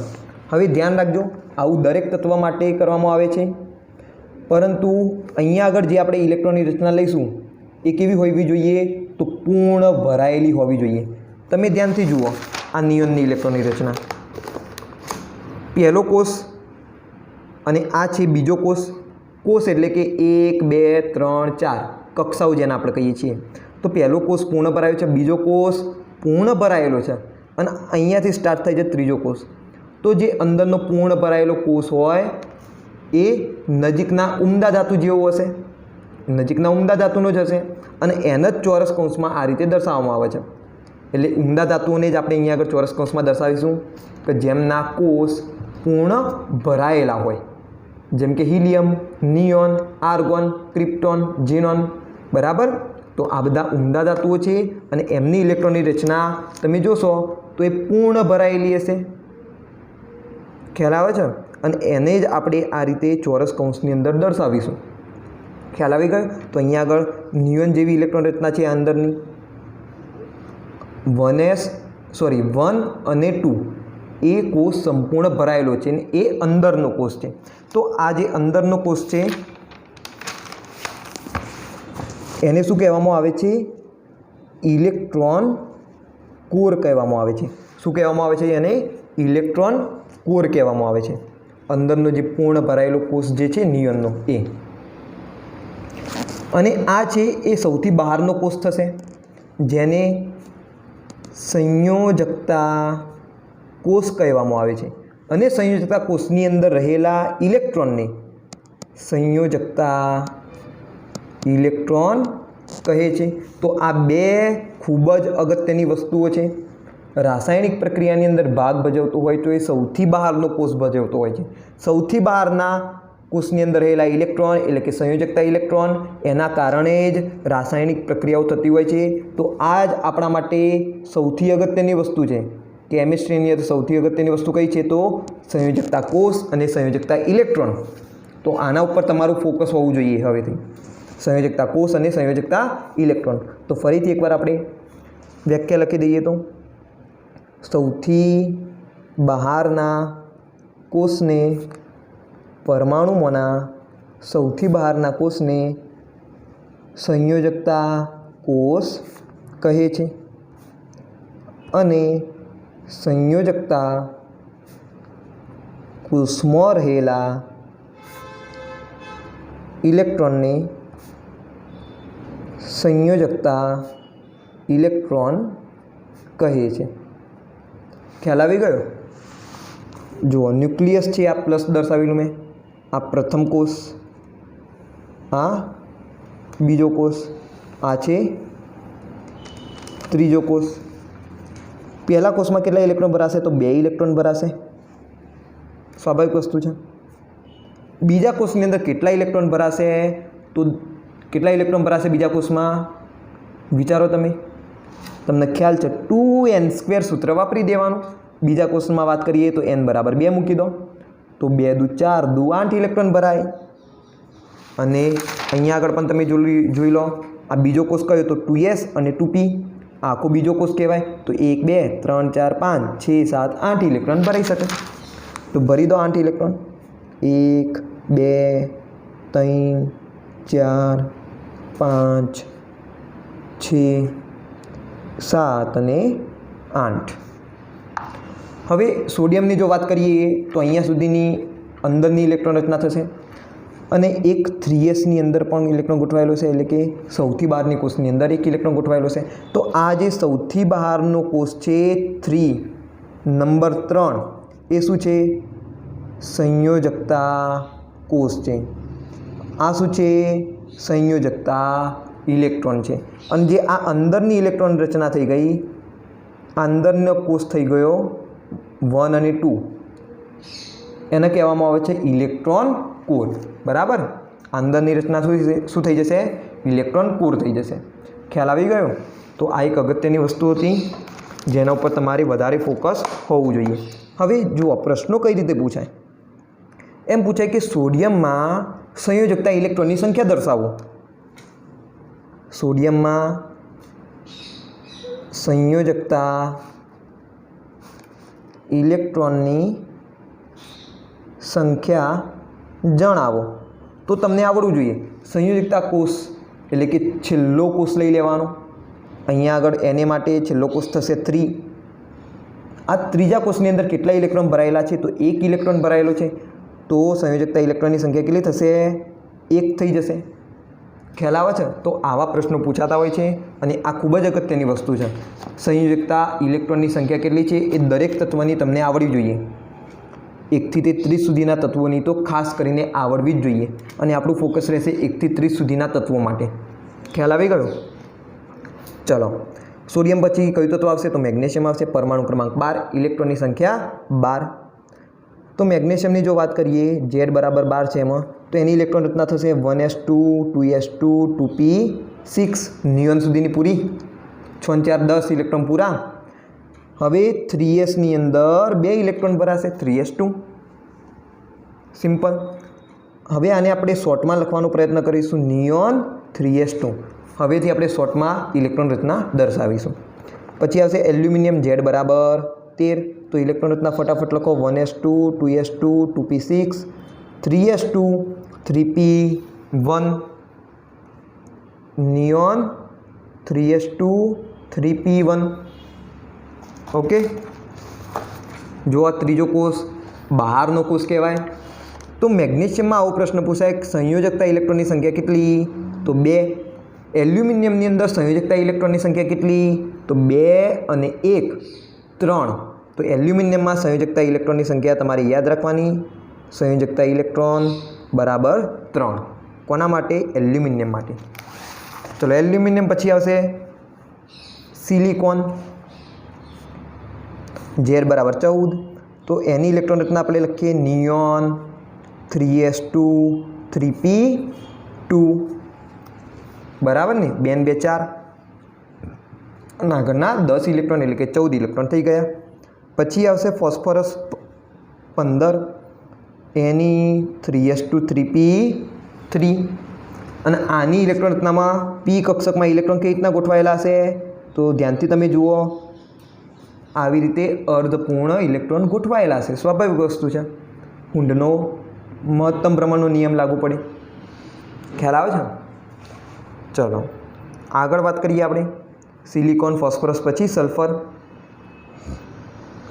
[SPEAKER 1] હવે ધ્યાન રાખજો, આવું દરેક તત્વ માટે કરવામાં આવે છે, પરંતુ અહીંયા આગળ જે આપણે ઇલેક્ટ્રોનની રચના લઈશું એ કેવી હોવી જોઈએ? તો પૂર્ણ ભરાયેલી હોવી જોઈએ. તમે ધ્યાનથી જુઓ આ નિયોનની ઇલેક્ટ્રોનની રચના. પહેલો કોષ અને આ છે બીજો કોષ. કોષ એટલે કે 1 2 3 4 કક્ષાઓ જેને આપણે કહીએ છીએ. તો પહેલો કોષ પૂર્ણ ભરાયો છે, બીજો કોષ પૂર્ણ ભરાયેલો છે અને અહીંયાથી સ્ટાર્ટ થાય છે ત્રીજો કોષ. તો જે અંદરનો પૂર્ણ ભરાયેલો કોષ હોય એ નજીકના ઉમદા ધાતુ જેવો હશે, નજીકના ઉમદા ધાતુનો જ હશે અને એને જ ચોરસ કૌંસમાં આ રીતે દર્શાવવામાં આવે છે. એટલે ઉમદા ધાતુઓને જ આપણે અહીંયા આગળ ચોરસ કૌંસમાં દર્શાવીશું કે જેમના કોષ પૂર્ણ ભરાયેલા હોય, જેમ કે helium, neon, argon, krypton, xenon. બરાબર, તો આ બધા ઉમદા ધાતુઓ છે અને એમની ઇલેક્ટ્રોનની રચના તમે જોશો તો એ પૂર્ણ ભરાયેલી હશે. ખ્યાલ આવે છે? અને એને જ આપણે આ રીતે ચોરસ કૌંસની અંદર દર્શાવીશું. ખ્યાલ આવી ગયો? તો અહીંયા આગળ નિયોન જેવી ઇલેક્ટ્રોન રચના છે અંદરની. 1 અને 2 એ કોષ સંપૂર્ણ ભરાયેલો છે અને એ અંદરનો કોષ છે. તો આ જે અંદરનો કોષ છે એને શું કહેવામાં આવે છે? ઇલેક્ટ્રોન કોર કહેવામાં આવે છે. શું કહેવામાં આવે છે? એને ઇલેક્ટ્રોન કોર કહેવામાં આવે છે. અંદરનો જે પૂર્ણ ભરાયેલો કોષ જે છે નિયોનનો એ. અને આ છે એ સૌથી બહારનો કોષ થશે, જેને સંયોજકતા કોષ કહેવામાં આવે છે. અને સંયોજકતા કોષની અંદર રહેલા ઇલેક્ટ્રોનને સંયોજકતા ઇલેક્ટ્રોન કહે છે. તો આ બે ખૂબ જ અગત્યની વસ્તુઓ છે. રાસાયણિક પ્રક્રિયાની અંદર ભાગ ભજવતો હોય તો એ સૌથી બહારનો કોષ ભજવતો હોય છે. સૌથી બહારના કોષની અંદર રહેલા ઇલેક્ટ્રોન એટલે કે સંયોજકતા ઇલેક્ટ્રોન, એના કારણે જ રાસાયણિક પ્રક્રિયાઓ થતી હોય છે. તો આ જ આપણા માટે સૌથી અગત્યની વસ્તુ છે. કેમિસ્ટ્રીની અંદર સૌથી અગત્યની વસ્તુ કઈ છે? તો સંયોજકતા કોષ અને સંયોજકતા ઇલેક્ટ્રોન. તો આના ઉપર તમારું ફોકસ હોવું જોઈએ હવેથી, સંયોજકતા કોષ અને સંયોજકતા ઇલેક્ટ્રોન. તો ફરીથી એકવાર આપણે વ્યાખ્યા લખી દઈએ તો સૌથી બહારના કોષને પરમાણુમાંના સૌથી બહારના કોષને સંયોજકતા કોષ કહે છે અને સંયોજકતા કોષમાં રહેલા ઇલેક્ટ્રોનને સંયોજકતા ઇલેક્ટ્રોન કહે છે. ખ્યાલ આવી ગયો? જુઓ, ન્યુક્લિયસ છે, આ પ્લસ દર્શાવેલું મેં. આ પ્રથમ કોષ, આ બીજો કોષ, આ છે ત્રીજો કોષ. પહેલા કોષમાં કેટલા ઇલેક્ટ્રોન ભરાશે? તો 2 ઇલેક્ટ્રોન ભરાશે, સ્વાભાવિક વસ્તુ છે. બીજા કોષની અંદર કેટલા ઇલેક્ટ્રોન ભરાશે? તો કેટલા ઇલેક્ટ્રોન ભરાશે બીજા કોષમાં? વિચારો તમે, તમને ખ્યાલ છે 2n² સૂત્ર વાપરી દેવાનું. બીજા ક્વેશ્ચનમાં વાત કરીએ તો n બરાબર 2 મૂકી દો તો 2 દુ 4 દુ 8 ઇલેક્ટ્રોન ભરાય। અને અહીંયા આગળ પણ તમે જોઈ લો, આ બીજો કોષ કયો તો 2s અને 2p, આખો બીજો કોષ કહેવાય તો 1 2 3 4 5 6 7 8 ઇલેક્ટ્રોન ભરાઈ શકે। તો ભરી દો 8 ઇલેક્ટ્રોન, 1 2 3 4 5 6 7 અને 8। હવે સોડિયમની જો વાત કરીએ તો અહીંયા સુધીની અંદરની ઇલેક્ટ્રોન રચના થશે અને એક 3sની અંદર પણ ઇલેક્ટ્રોન ગોઠવાયેલો છે, એટલે કે સૌથી બહારની કોષની અંદર એક ઇલેક્ટ્રોન ગોઠવાયેલો છે। તો આ જે સૌથી બહારનો કોષ છે 3 નંબર 3 એ શું છે? સંયોજકતા કોષ છે। આ શું છે? સંયોજકતા ઇલેક્ટ્રોન છે। અને જે આ અંદરની ઇલેક્ટ્રોન રચના થઈ ગઈ, અંદરનો કોષ થઈ ગયો 1 અને 2, એને કહેવામાં આવે છે ઇલેક્ટ્રોન કોર। બરાબર, અંદરની રચના શું થઈ જશે? ઇલેક્ટ્રોન કોર થઈ જશે। ખ્યાલ આવી ગયો? તો આ એક અગત્યની વસ્તુ હતી જેના ઉપર તમારે વધારે ફોકસ હોવું જોઈએ। હવે જુઓ પ્રશ્નો કઈ રીતે પૂછાય। એમ પૂછાય કે સોડિયમમાં સંયોજકતા ઇલેક્ટ્રોનની સંખ્યા દર્શાવો। સોડિયમમાં સંયોજકતા ઇલેક્ટ્રોનની સંખ્યા જણાવો। તો તમને આવડવું જોઈએ સંયોજકતા કોષ એટલે કે છેલ્લો કોષ લઈ લેવાનો। અહીંયા આગળ એને માટે છેલ્લો કોષ થશે 3। આ ત્રીજા કોષની અંદર કેટલા ઇલેક્ટ્રોન ભરાયેલા છે? તો 1 ઇલેક્ટ્રોન ભરાયેલો છે। તો સંયોજકતા ઇલેક્ટ્રોનની સંખ્યા કેટલી થશે? 1 થઈ જશે। ખ્યાલ આવે છે? તો આવા પ્રશ્નો પૂછાતા હોય છે અને આ ખૂબ જ અગત્યની વસ્તુ છે। સંયોજકતા ઇલેક્ટ્રોનની સંખ્યા કેટલી છે એ દરેક તત્વની તમને આવડવી જોઈએ। 1 થી 30 સુધીના તત્વોની તો ખાસ કરીને આવડવી જ જોઈએ અને આપણું ફોકસ રહેશે 1 થી 30 સુધીના તત્વો માટે। ખ્યાલ આવી ગયો? ચલો, સોડિયમ પછી કયું તત્વ આવશે? તો મેગ્નેશિયમ આવશે। પરમાણુ ક્રમાંક 12, ઇલેક્ટ્રોનની સંખ્યા 12। તો મેગ્નેશિયમની જો વાત કરીએ Z બરાબર 12 છે એમાં, તો એની ઇલેક્ટ્રોન રચના થશે 1s2 2s2 2p6, નિયોન સુધીની પૂરી 6 4 10 ઇલેક્ટ્રોન પૂરા। હવે 3sની અંદર 2 ઇલેક્ટ્રોન ભરાશે 3s2, સિમ્પલ। હવે આને આપણે શોર્ટમાં લખવાનો પ્રયત્ન કરીશું, નિયોન 3s2। હવેથી આપણે શોર્ટમાં ઇલેક્ટ્રોન રચના દર્શાવીશું। પછી આવશે એલ્યુમિનિયમ Z બરાબર 13, તો ઇલેક્ટ્રોન રચના ફટાફટ લખો 1s2 2s2 2p6 3s2 3p1, neon 3s2 3p1। Okay, જો આ ત્રીજો કોષ બહારનો કોષ કહેવાય। તો મેગ્નેશિયમમાં આવો પ્રશ્ન પૂછાય સંયોજકતા ઇલેક્ટ્રોનની સંખ્યા કેટલી? તો 2। એલ્યુમિનિયમની અંદર સંયોજકતા ઇલેક્ટ્રોનની સંખ્યા કેટલી? તો 2 અને 1 3। તો એલ્યુમિનિયમમાં સંયોજકતા ઇલેક્ટ્રોનની સંખ્યા તમારે યાદ રાખવાની, સંયોજકતા ઇલેક્ટ્રોન બરાબર 3। કોના માટે? એલ્યુમિનિયમ માટે। ચલો, એલ્યુમિનિયમ પછી આવશે સિલિકોન Z બરાબર 14, તો એની ઇલેક્ટ્રોન રચના આપણે લખીએ નિયોન 3s2 3p2, બરાબર ને? 2 ને 2 4 અને આગળના 10 ઇલેક્ટ્રોન એટલે કે 14 ઇલેક્ટ્રોન થઈ ગયા। પછી આવશે ફોસ્ફરસ 15, એની 3s2 3p3 અને આની ઇલેક્ટ્રોન રચનામાં p કક્ષકમાં ઇલેક્ટ્રોન કઈ રીતના ગોઠવાયેલા હશે? તો ધ્યાનથી તમે જુઓ, આવી રીતે અર્ધપૂર્ણ ઇલેક્ટ્રોન ગોઠવાયેલા છે। સ્વાભાવિક વસ્તુ છે, ઊંડનો મહત્તમ પ્રમાણનો નિયમ લાગુ પડે। ખ્યાલ આવે છે? ચલો આગળ વાત કરીએ આપણે સિલિકોન ફોસ્ફરસ પછી સલ્ફર।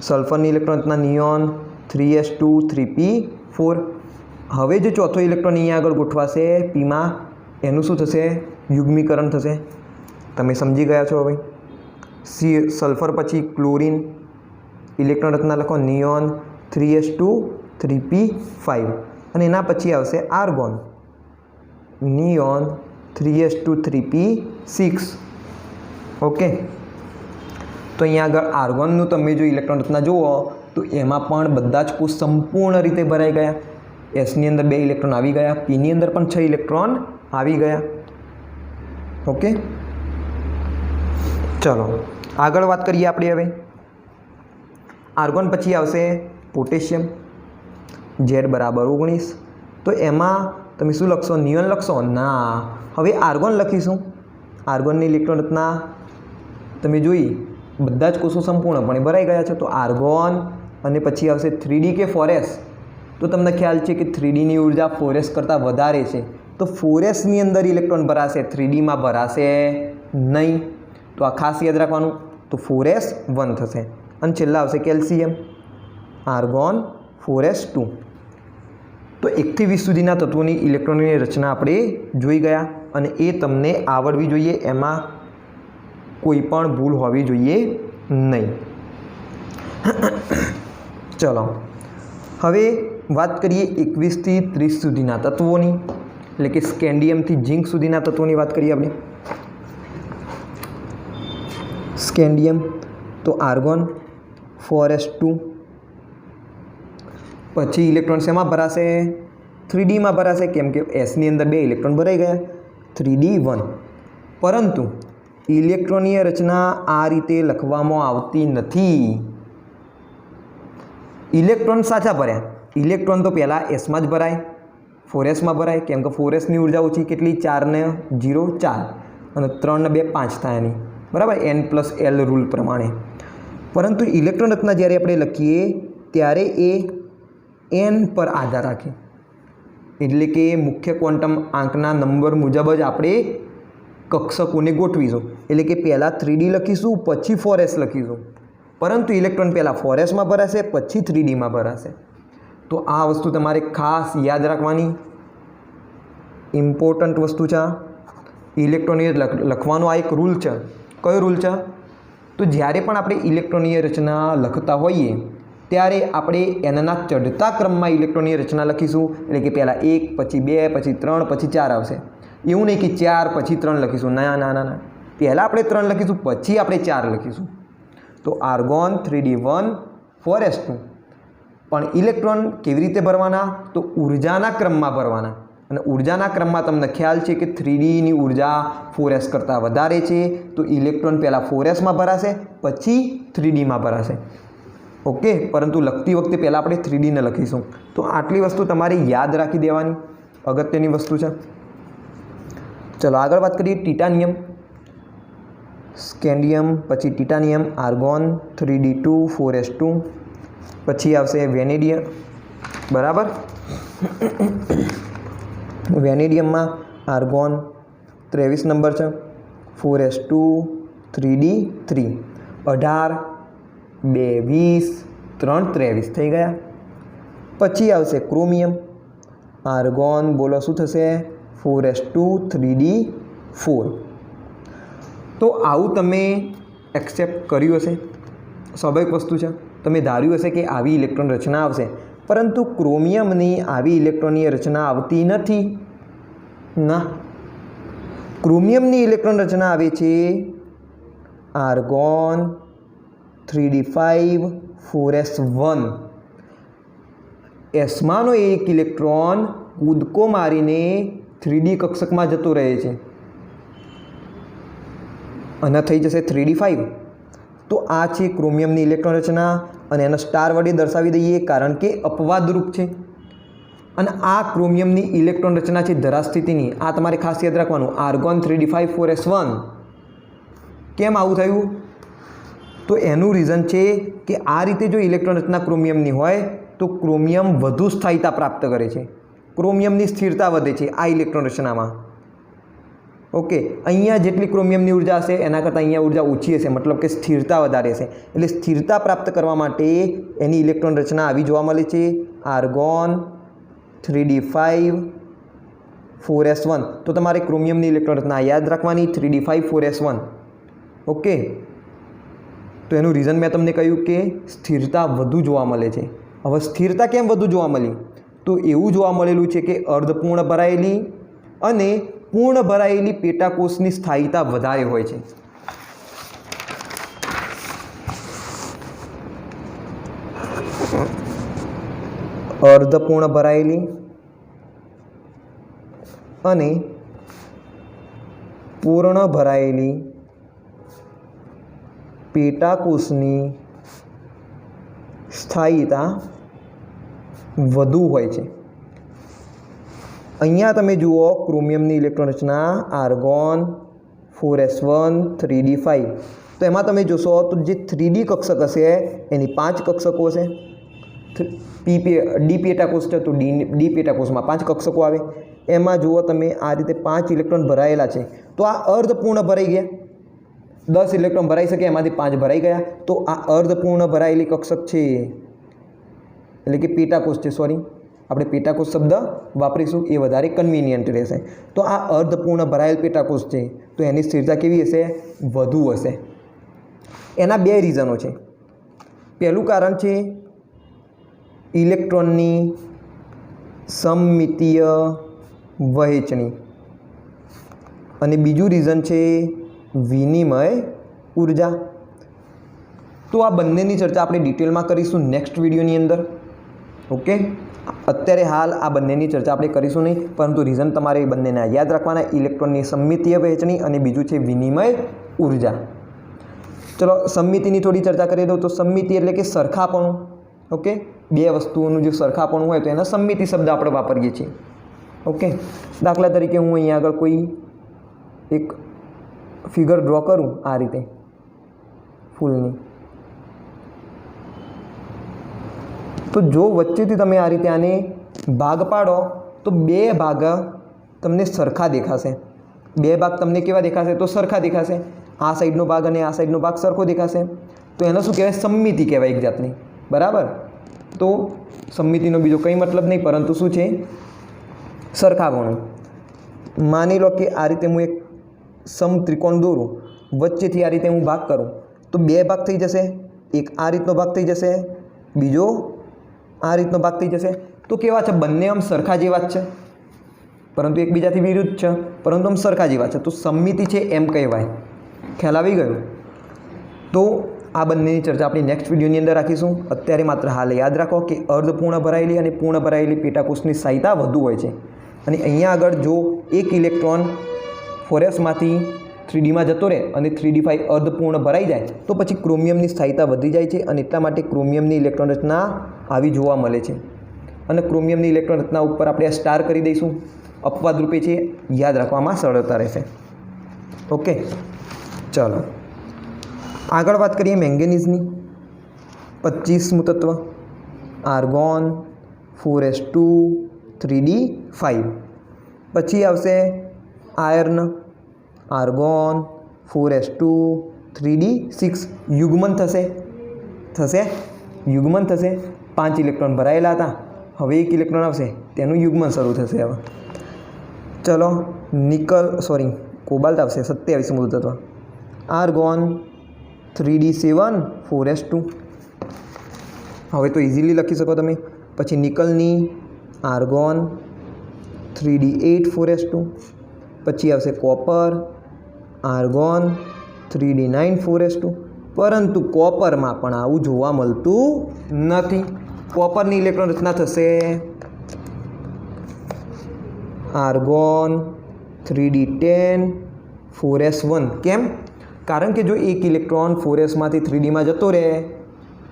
[SPEAKER 1] સલ્ફરની ઇલેક્ટ્રોન રચના નિયોન 3s2 3p4। હવે જે ચોથો ઇલેક્ટ્રોન અહીંયા આગળ ગોઠવાશે પીમાં, એનું શું થશે? યુગ્મીકરણ થશે। તમે સમજી ગયા છો હવે? સલ્ફર પછી ક્લોરીન, ઇલેક્ટ્રોન રચના લખો નિયોન 3s2 3p5 અને એના પછી આવશે argon, neon 3s2 3p6। Okay, તો અહીંયા આગળ આર્ગોનનું તમે જો ઇલેક્ટ્રોન રચના જુઓ તો એમાં પણ બધા જ કોષ સંપૂર્ણ રીતે ભરાઈ ગયા। એસની અંદર 2 ઇલેક્ટ્રોન આવી ગયા, પીની અંદર પણ 6 ઇલેક્ટ્રોન આવી ગયા। ઓકે, ચલો આગળ વાત કરીએ આપણે। હવે આર્ગોન પછી આવશે પોટેશિયમ, Z બરાબર 19. તો એમાં તમે શું લખશો? નિયોન લખશો? ના, હવે આર્ગોન લખીશું. આર્ગોનની ઇલેક્ટ્રોન રચના તમે જોઈ, બધા જ કોષો સંપૂર્ણપણે ભરાઈ ગયા છે. તો આર્ગોન અને પછી આવશે 3D કે 4s. તો તમને ખ્યાલ છે કે 3Dની ઉર્જા 4s કરતાં વધારે છે. તો 4sની અંદર ઇલેક્ટ્રોન ભરાશે, 3Dમાં ભરાશે નહીં. તો આ ખાસ યાદ રાખવાનું. તો 4s 1 થશે. અને છેલ્લા આવશે કેલ્શિયમ, આર્ગોન 4s2. તો 1 થી 20 સુધીના તત્વોની ઇલેક્ટ્રોનની રચના આપણે જોઈ ગયા, અને એ તમને આવડવી જોઈએ. એમાં કોઈ પણ ભૂલ હોવી જોઈએ નહીં. ચલો હવે વાત કરીએ 21 થી 30 સુધીના તત્વોની, એટલે કે સ્કેન્ડિયમથી ઝિંક સુધીના તત્વોની વાત કરીએ આપણે. સ્કેન્ડિયમ તો આર્ગોન 4s2. પછી ઇલેક્ટ્રોન શેમાં ભરાશે? 3Dમાં ભરાશે, કેમ કે એસની અંદર 2 ઇલેક્ટ્રોન ભરાઈ ગયા, 3D1. પરંતુ ઇલેક્ટ્રોનીય રચના આ રીતે લખવામાં આવતી નથી. ઇલેક્ટ્રોન સાચા ભર્યા. ઇલેક્ટ્રોન તો પહેલાં એસમાં જ ભરાય, 4sમાં ભરાય, કેમ કે 4sની ઉર્જા ઓછી કેટલી? 4 ને 0 4, અને 3 ને 2 5 થાય એની, બરાબર, n+l રૂલ પ્રમાણે. પરંતુ ઇલેક્ટ્રોન રચના જ્યારે આપણે લખીએ ત્યારે એ n પર આધાર રાખે, એટલે કે મુખ્ય ક્વોન્ટમ આંકના નંબર મુજબ જ આપણે કક્ષકોને ગોઠવીશું. એટલે કે પહેલાં 3D લખીશું, પછી 4s લખીશું. પરંતુ ઇલેક્ટ્રોન પહેલાં 4sમાં ભરાશે, પછી 3Dમાં ભરાશે. તો આ વસ્તુ તમારે ખાસ યાદ રાખવાની, ઇમ્પોર્ટન્ટ વસ્તુ છે. ઇલેક્ટ્રોનીય લખવાનો આ એક રૂલ છે. કયો રૂલ છે? તો જ્યારે પણ આપણે ઇલેક્ટ્રોનીય રચના લખતા હોઈએ ત્યારે આપણે એના ચડતા ક્રમમાં ઇલેક્ટ્રોનીય રચના લખીશું. એટલે કે પહેલાં 1, પછી 2, પછી 3, પછી 4 આવશે. એવું નહીં કે 4 પછી 3 લખીશું. ના ના ના ના, પહેલાં આપણે 3 લખીશું, પછી આપણે 4 લખીશું. તો આર્ગોન 3D1 4s2. પણ ઇલેક્ટ્રોન કેવી રીતે ભરવાના? તો ઉર્જાના ક્રમમાં ભરવાના. અને ઉર્જાના ક્રમમાં તમને ખ્યાલ છે કે 3Dની ઉર્જા 4s કરતાં વધારે છે. તો ઇલેક્ટ્રોન પહેલાં 4sમાં ભરાશે, પછી 3Dમાં ભરાશે. ઓકે, પરંતુ લખતી વખતે પહેલાં આપણે 3Dને લખીશું. તો આટલી વસ્તુ તમારે યાદ રાખી દેવાની, અગત્યની વસ્તુ છે. ચલો આગળ વાત કરીએ. ટિટાનિયમ, સ્કેન્ડિયમ, પછી ટિટાનિયમ, આર્ગોન 3D2 4s2. પછી આવશે વેનેડિયમ, બરાબર. વેનેડિયમમાં આર્ગોન 23 નંબર છે, 4s2 3D3. 18 2 20 3 23 થઈ ગયા. પછી આવશે ક્રોમિયમ, આર્ગોન બોલો શું થશે? 4s2 3D4. તો આવું તમે એક્સેપ્ટ કર્યું હશે, સ્વાભાવિક વસ્તુ છે. તમે ધાર્યું હશે કે આવી ઇલેક્ટ્રોન રચના આવશે, પરંતુ ક્રોમિયમની આવી ઇલેક્ટ્રોનીય રચના આવતી નથી. ના, ક્રોમિયમની ઇલેક્ટ્રોન રચના આવે છે આર્ગોન 3D5 4s1. એસમાંનો એક ઇલેક્ટ્રોન કૂદકો મારીને 3D કક્ષકમાં જતો રહે છે અને થઈ જશે 3D5. તો આ છે ક્રોમિયમની ઇલેક્ટ્રોન રચના, અને એને સ્ટાર વડે દર્શાવી દઈએ કારણ કે અપવાદરૂપ છે. અને આ ક્રોમિયમની ઇલેક્ટ્રોન રચના છે ધરા સ્થિતિની. આ તમારે ખાસ યાદ રાખવાનું, આર્ગોન 3D5 4s1. કેમ આવું થયું? તો એનું રીઝન છે કે આ રીતે જો ઇલેક્ટ્રોન રચના ક્રોમિયમની હોય તો ક્રોમિયમ વધુ સ્થાયીતા પ્રાપ્ત કરે છે, ક્રોમિયમની સ્થિરતા વધે છે આ ઇલેક્ટ્રોન રચનામાં. ઓકે, અહીંયા જેટલી ક્રોમિયમની ઉર્જા હશે એના કરતાં અહીંયા ઉર્જા ઓછી હશે, મતલબ કે સ્થિરતા વધારે હશે. એટલે સ્થિરતા પ્રાપ્ત કરવા માટે એની ઇલેક્ટ્રોન રચના આવી જોવા મળે છે, આર્ગોન 3D5 4s1. તો તમારે ક્રોમિયમની ઇલેક્ટ્રોન રચના યાદ રાખવાની, 3D5 4s1. ઓકે, તો એનું રીઝન મેં તમને કહ્યું કે સ્થિરતા વધુ જોવા મળે છે. હવે સ્થિરતા કેમ વધુ જોવા મળી? તો એવું જોવા મળેલું છે કે અર્ધપૂર્ણ ભરાયેલી અને પૂર્ણ ભરાયેલી પેટાકોષની સ્થાયીતા વધારે હોય છે. અર્ધપૂર્ણ ભરાયેલી અને પૂર્ણ ભરાયેલી પેટાકોષની સ્થાયીતા વધુ હોય છે। અહીંયા તમે જુઓ ક્રોમિયમની ઇલેક્ટ્રોન રચના આર્ગોન 4s1 3d5, તો એમાં તમે જોશો તો જે 3d કક્ષક હશે એની 5 કક્ષકો હશે। ડી પેટાકોષ છે તો ડી પેટાકોષમાં 5 કક્ષકો આવે। એમાં જુઓ તમે આ રીતે 5 ઇલેક્ટ્રોન ભરાયેલા છે, તો આ અર્ધપૂર્ણ ભરાઈ ગયા। 10 ઇલેક્ટ્રોન ભરાઈ શકે, એમાંથી 5 ભરાઈ ગયા, તો આ અર્ધપૂર્ણ ભરાયેલી કક્ષક છે, એટલે કે પેટાકોષ છે। સોરી, આપણે પેટાકોષ શબ્દ વાપરીશું, એ વધારે કન્વિનિયન્ટ રહેશે। તો આ અર્ધપૂર્ણ ભરાયેલ પેટાકોષ છે, તો એની સ્થિરતા કેવી હશે? વધુ હશે। એના 2 રીઝનો છે। પહેલું કારણ છે ઇલેક્ટ્રોનની સમમિતીય વહેંચણી, અને બીજું રીઝન છે વિનિમય ઉર્જા। તો આ બંનેની ચર્ચા આપણે ડિટેલમાં કરીશું નેક્સ્ટ વિડીયોની અંદર। ઓકે, અત્યારે હાલ આ બંનેની ચર્ચા આપણે કરીશું નહીં, પરંતુ રીઝન તમારે એ બંનેના યાદ રાખવાના, ઇલેક્ટ્રોનની સમમિતીય વહેંચણી અને બીજું છે વિનિમય ઉર્જા। ચલો સમમિતિની થોડી ચર્ચા કરી દઉં। તો સમમિતિ એટલે કે સરખાપણું। ઓકે, 2 વસ્તુઓનું જે સરખાપણું હોય તો એના સમમિતિ શબ્દ આપણે વાપરીએ છીએ। ઓકે, દાખલા તરીકે હું અહીંયા આગળ કોઈ એક ફિગર ડ્રો કરું આ રીતે ફૂલની, તો જો વચ્ચેથી તમે આ રીતે આને ભાગ પાડો તો 2 ભાગ તમને સરખા દેખાશે। 2 ભાગ તમને કેવા દેખાશે? તો સરખા દેખાશે। આ સાઈડનો ભાગ અને આ સાઈડનો ભાગ સરખો દેખાશે, તો એને શું કહેવાય? સમમિતિ કહેવાય એક જાતની, બરાબર। તો સમમિતિનો બીજો કંઈ મતલબ નહીં, પરંતુ શું છે? સરખાપણું। માની લો કે આ રીતે હું એક સમત્રિકોણ દોરું, વચ્ચેથી આ રીતે હું ભાગ કરું તો 2 ભાગ થઈ જશે। એક આ રીતનો ભાગ થઈ જશે, બીજો આ રીતનો ભાગ થઈ જશે। તો કેવા છે? બંને આમ સરખા જેવા જ છે, પરંતુ એકબીજાથી વિરુદ્ધ છે, પરંતુ આમ સરખા જેવા છે, તો સમમિતિ છે એમ કહેવાય। ખ્યાલ આવી ગયો? તો આ બંનેની ચર્ચા આપણે નેક્સ્ટ વિડીયોની અંદર રાખીશું। અત્યારે માત્ર હાલ યાદ રાખો કે અર્ધપૂર્ણ ભરાયેલી અને પૂર્ણ ભરાયેલી પેટાકોષની સ્થાયીતા વધુ હોય છે। અને અહીંયા આગળ જો એક ઇલેક્ટ્રોન 4sમાંથી 3dમાં જતો રહે અને 3d5 અર્ધપૂર્ણ ભરાઈ જાય તો પછી ક્રોમિયમની સ્થાયીતા વધી જાય છે, અને એટલા માટે ક્રોમિયમની ઇલેક્ટ્રોન રચના આવી જોવા મળે છે। અને ક્રોમિયમની ઇલેક્ટ્રોન રચના ઉપર આપણે આ સ્ટાર કરી દઈશું, અપવાદ રૂપે છે, યાદ રાખવામાં સરળતા રહેશે। ઓકે, ચાલો આગળ વાત કરીએ મેંગેનીઝની। 25મું તત્વ આર્ગોન 4s2 3d5, પછી આવશે આયર્ન આર્ગોન 4s2 3d6, યુગ્મન થશે, યુગ્મન થશે। 5 ઇલેક્ટ્રોન ભરાયેલા હતા, હવે 1 ઇલેક્ટ્રોન આવશે, તેનું યુગ્મન શરૂ થશે। હવે ચલો કોબાલ્ટ આવશે 27મું તત્વ આર્ગોન 3d7 4s2, હવે તો ઇઝીલી લખી શકો તમે। પછી નિકલની આર્ગોન 3d8 4s2, પછી આવશે કોપર આર્ગોન 3d9 4s2, પરંતુ કોપરમાં પણ આવું જોવા મળતું નથી। કોપરની ઇલેક્ટ્રોન રચના થશે આર્ગોન 3d10 4s1। કેમ? કારણ કે જો એક ઇલેક્ટ્રોન 4sમાંથી 3dમાં જતો રહે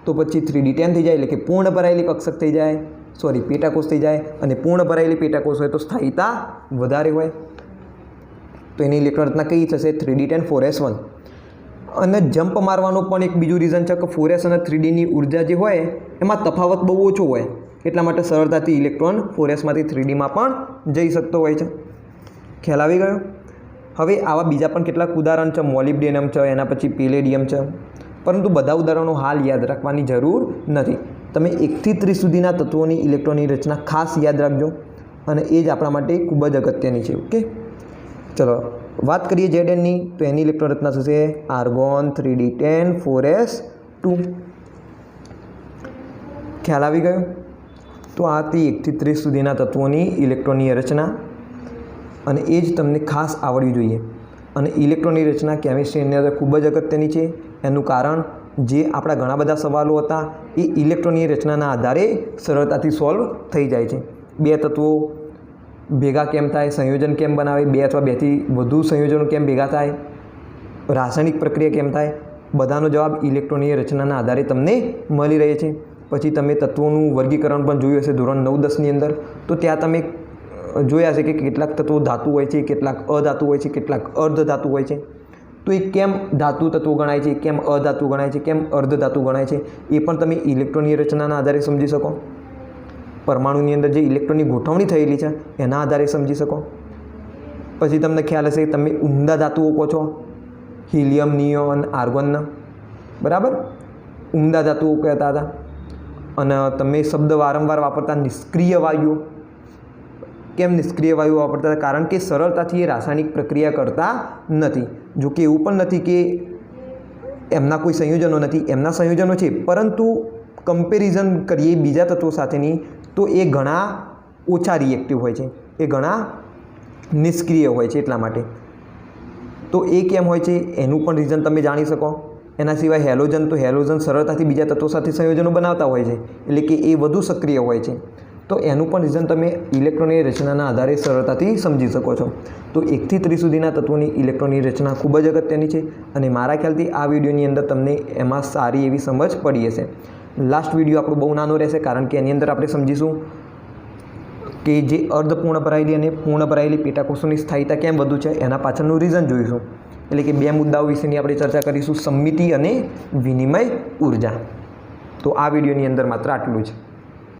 [SPEAKER 1] તો પછી 3d10 થઈ જાય, એટલે કે પૂર્ણ ભરાયેલી કક્ષક થઈ જાય, પેટાકોષ થઈ જાય। અને પૂર્ણ ભરાયેલી પેટાકોષ હોય તો સ્થાયીતા વધારે હોય, તો એની ઇલેક્ટ્રોન રચના કઈ થશે? 3d10 4s1। અને જમ્પ મારવાનું પણ એક બીજું રીઝન છે કે 4s અને 3dની ઉર્જા જે હોય એમાં તફાવત બહુ ઓછો હોય, એટલા માટે સરળતાથી ઇલેક્ટ્રોન 4sમાંથી 3dમાં પણ જઈ શકતો હોય છે। ખ્યાલ આવી ગયો? હવે આવા બીજા પણ કેટલાક ઉદાહરણ છે, મોલિબ્ડેનમ છે, એના પછી પેલેડિયમ છે, પરંતુ બધા ઉદાહરણો હાલ યાદ રાખવાની જરૂર નથી। તમે 1 થી 30 સુધીના તત્વોની ઇલેક્ટ્રોનની રચના ખાસ યાદ રાખજો, અને એ જ આપણા માટે ખૂબ જ અગત્યની છે। ઓકે, ચલો વાત કરીએ Znની, તો એની ઇલેક્ટ્રોન રચના થશે આર્ગોન 3d10 4s2। ખ્યાલ આવી ગયો? તો આ હતી 1 થી 30 સુધીના તત્વોની ઇલેક્ટ્રોનની રચના, અને એ જ તમને ખાસ આવડવી જોઈએ। અને ઇલેક્ટ્રોનની રચના કેમિસ્ટ્રીની અંદર ખૂબ જ અગત્યની છે। એનું કારણ જે આપણા ઘણા બધા સવાલો હતા એ ઇલેક્ટ્રોનની રચનાના આધારે સરળતાથી સોલ્વ થઈ જાય છે। 2 તત્વો ભેગા કેમ થાય, સંયોજન કેમ બનાવે, 2 અથવા 2થી વધુ સંયોજનો કેમ ભેગા થાય, રાસાયણિક પ્રક્રિયા કેમ થાય, બધાનો જવાબ ઇલેક્ટ્રોનની રચનાના આધારે તમને મળી રહે છે। પછી તમે તત્વોનું વર્ગીકરણ પણ જોયું હશે ધોરણ 9-10ની અંદર. તો ત્યાં તમે જોયા હશે કે કેટલાક તત્વો ધાતુ હોય છે, કેટલાક અધાતુ હોય છે, કેટલાક અર્ધ ધાતુ હોય છે. તો એ કેમ ધાતુ તત્વો ગણાય છે, કેમ અધાતુ ગણાય છે, કેમ અર્ધ ધાતુ ગણાય છે, એ પણ તમે ઇલેક્ટ્રોનની રચનાના આધારે સમજી શકો. પરમાણુની અંદર જે ઇલેક્ટ્રોનની ગોઠવણી થયેલી છે એના આધારે સમજી શકો. પછી તમને ખ્યાલ હશે તમે ઉમદા ધાતુઓ કહો છો, હિલિયમ, નિયોન, આર્ગોન, બરાબર, ઉમદા ધાતુઓ કહેતા હતા. અને તમે શબ્દ વારંવાર વાપરતા નિષ્ક્રિય વાયુઓ. કેમ નિષ્ક્રિય વાયુઓ વાપરતા હતા? કારણ કે સરળતાથી એ રાસાયણિક પ્રક્રિયા કરતા નથી. જો કે એવું પણ નથી કે એમના કોઈ સંયોજનો નથી, એમના સંયોજનો છે, પરંતુ કમ્પેરિઝન કરીએ બીજા તત્વો સાથેની તો એ ઘણા ઓછા રિએક્ટિવ હોય છે, એ ઘણા નિષ્ક્રિય હોય છે. એટલા માટે તો એ કેમ હોય છે એનું પણ રીઝન તમે જાણી શકો. એના સિવાય હેલોજન, તો હેલોજન સરળતાથી બીજા તત્વો સાથે સંયોજનો બનાવતા હોય છે, એટલે કે એ વધુ સક્રિય હોય છે. તો એનું પણ રીઝન તમે ઇલેક્ટ્રોનની રચનાના આધારે સરળતાથી સમજી શકો છો. તો 1 થી 30 સુધીના તત્વોની ઇલેક્ટ્રોનની રચના ખૂબ જ અગત્યની છે અને મારા ખ્યાલથી આ વિડીયોની અંદર તમને એમાં સારી એવી સમજ પડી હશે. લાસ્ટ વિડીયો આપણો બહુ નાનો રહેશે કારણ કે એની અંદર આપણે સમજીશું કે જે અર્ધપૂર્ણ ભરાયેલી અને પૂર્ણ ભરાયેલી પેટાકોષોની સ્થાયીતા કેમ વધુ છે એના પાછળનું રીઝન જોઈશું. એટલે કે 2 મુદ્દાઓ વિશેની આપણે ચર્ચા કરીશું, સમમિતિ અને વિનિમય ઉર્જા. તો આ વિડીયોની અંદર માત્ર આટલું જ.